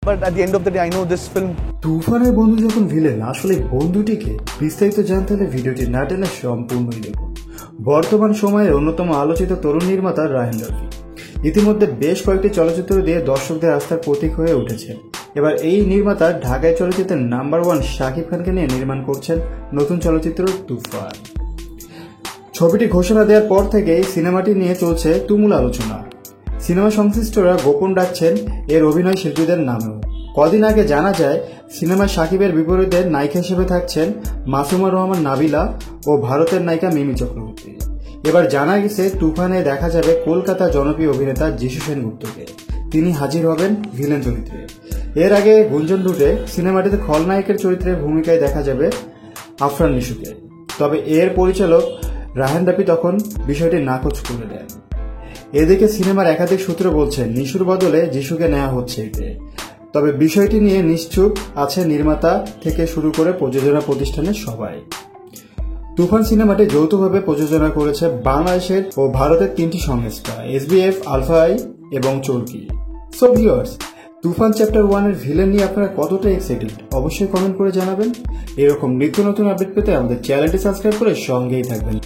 But at the end of the day, I know this film. তুফানের বন্ধু যখন villain, আসলে বন্ধুটিকে বিস্তারিত জানতে হলে ভিডিওটি না টেনে সম্পূর্ণই দেখুন। বর্তমান সময়ের অন্যতম আলোচিত তরুণ নির্মাতা রায়হান রাফি ইতিমধ্যে বেশ কয়েকটি চলচ্চিত্র দিয়ে দর্শকদের আস্থার প্রতীক হয়ে উঠেছে। এবার এই নির্মাতা ঢাকায় চলচ্চিত্রের নাম্বার 1 শাকিব খানকে নিয়ে নির্মাণ করছেন নতুন চলচ্চিত্র তুফান। ছবিটি ঘোষণা দেওয়ার পর থেকেই সিনেমাটি নিয়ে চলছে তুমুল আলোচনা। সিনেমা সংশ্লিষ্টরা গোপন ডাকছেন এর অভিনয় শিল্পীদের নামেও। কদিন আগে জানা যায় সিনেমায় শাকিবের বিপরীতে নায়িকা হিসেবে থাকছেন মাসুমা রহমান নাবিলা ও ভারতের নায়িকা মিমি চক্রবর্তী। এবার জানা গেছে তুফানে দেখা যাবে কলকাতা জনপ্রিয় অভিনেতা যিশু সেনগুপ্তকে। তিনি হাজির হবেন ভিলেন চরিত্রে। এর আগে গুঞ্জন রুটে সিনেমাটিতে খলনায়কের চরিত্রের ভূমিকায় দেখা যাবে আফরান নিশুকে। তবে এর পরিচালক রায়হান রাফি তখন বিষয়টি নাকচ করে দেন। এদিকে সিনেমার একাধিক সূত্র বলছেন নিশুর বদলে যিশুকে নেওয়া হচ্ছে এতে। তবে বিষয়টি নিয়ে নিশ্চুপ আছে নির্মাতা থেকে শুরু করে প্রযোজনা প্রতিষ্ঠানের সবাই। তুফান সিনেমাটি যৌথভাবে প্রযোজনা করেছে বাংলাদেশের ও ভারতের 3টি সংস্থা, SBF, আলফা আই এবং চরকি। সো ভিউয়ার্স, তুফান চ্যাপ্টার 1 এর ভিলেন নিয়ে আপনারা কতটা এক্সাইটেড অবশ্যই কমেন্ট করে জানাবেন। এরকম নিত্য নতুন আপডেট পেতে আমাদের চ্যানেলটি সাবস্ক্রাইব করে সঙ্গেই থাকবেন।